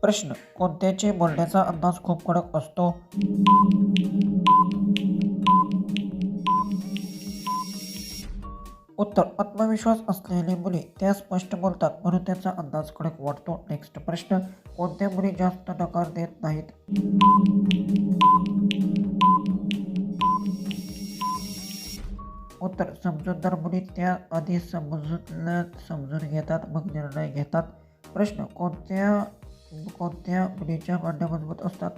प्रश्न. कोणत्याचे बोलण्याचा अंदाज खूप कडक असतो? उत्तर. आत्मविश्वास असलेली मुले त्या स्पष्ट बोलतात म्हणून त्यांचा अंदाज कडक वाटतो. नेक्स्ट प्रश्न. कोणत्या मुली जास्त नकार देत नाहीत? उत्तर. समजूतदार मुली त्या आधी समजून घेतात मग निर्णय घेतात. प्रश्न. कोणत्या कोणत्या मुलीच्या मांड्या मजबूत असतात?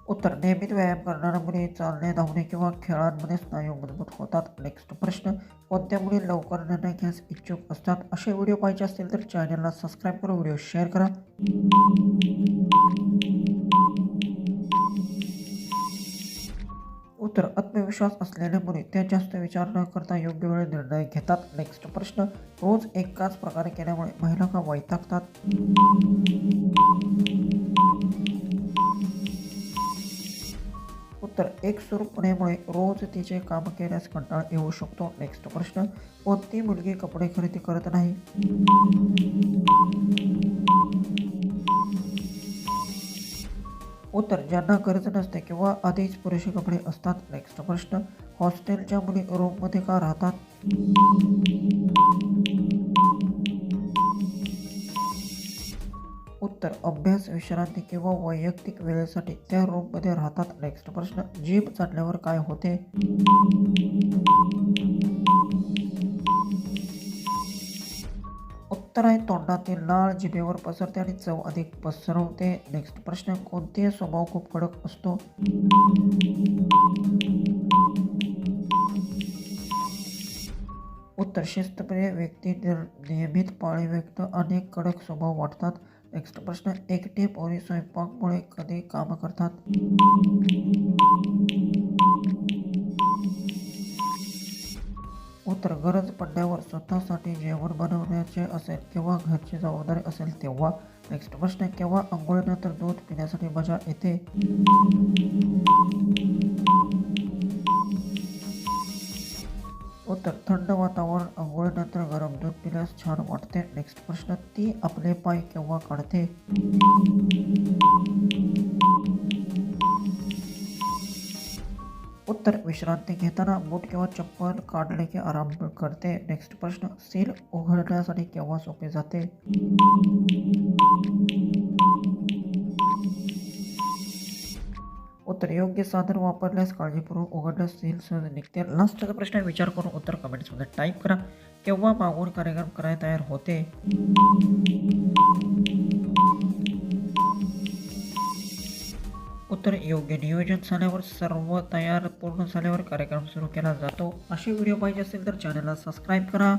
उत्तर. नियमित व्यायाम करणाऱ्या मुली चालणे, धावणे किंवा खेळांमध्ये स्नायू मजबूत होतात. नेक्स्ट प्रश्न. कोणत्या मुली लवकर निर्णय घेण्यास इच्छुक असतात? असे व्हिडिओ पाहिजे असतील तर चॅनलला सबस्क्राईब करा, व्हिडिओ शेअर करा. उत्तर. आत्मविश्वास असलेल्या मुली त्या जास्त विचार न करता योग्य वेळी निर्णय घेतात. नेक्स्ट प्रश्न. रोज एकाच प्रकारे केल्यामुळे महिला का वैतागतात? उत्तर. एकसूरपणेमुळे रोज तिचे काम केल्यास कंटाळा येऊ शकतो. नेक्स्ट प्रश्न. कोणती मुलगी कपडे खरेदी करत नाही? उत्तर. ज्यांना गरज नसते किंवा आधीच पुरेसे कपडे असतात. नेक्स्ट प्रश्न. हॉस्टेलच्या मुली रूममध्ये का राहतात? उत्तर. अभ्यास, विश्रांती किंवा वैयक्तिक वेळेसाठी त्या रूममध्ये राहतात. नेक्स्ट प्रश्न. जीभ चाटल्यावर काय होते? उत्तर आहे तोंडातील लाळ जिभेवर पसरते आणि चव अधिक पसरवते. नेक्स्ट प्रश्न. कोणते स्वभाव खूप कडक असतो? उत्तर. शिस्तप्रिय व्यक्ती नियमित पाळीव व्यक्त अनेक कडक स्वभाव वाटतात. नेक्स्ट प्रश्न. एकटे पोरी स्वयंपाकमुळे कधी काम करतात? उत्तर. गरज पडल्यावर स्वतःसाठी जेवण बनवण्याचे असेल किंवा घरची जबाबदारी असेल तेव्हा. नेक्स्ट प्रश्न. केव्हा आंघोळीनंतर दूध पिण्यासाठी मजा येते? उत्तर. थंड वातावरण आंघोळीनंतर गरम दूध पिल्यास छान वाटते. नेक्स्ट प्रश्न. ती आपले पाय केव्हा काढते? उत्तर. विश्रांती घेताना. बूट किंवा चप्पल काढले की आराम करते. नेक्स्ट प्रश्न. सील उघडण्यासाठी केव्हा सोपे जाते? उत्तर. योग्य साधन वापरल्यास काळजीपूर्वक उघडल्यास सील सहज निघते. लास्टचा प्रश्न विचार करून उत्तर कमेंट्समध्ये टाईप करा. केव्हा मागून कार्यक्रम करायला तयार होते? उत्तर. योग्य नियोजन झाल्यावर, सर्व तयार पूर्ण झाल्यावर कार्यक्रम सुरू केला जातो. असे व्हिडिओ पाहिजे असेल तर चॅनलला सबस्क्राईब करा.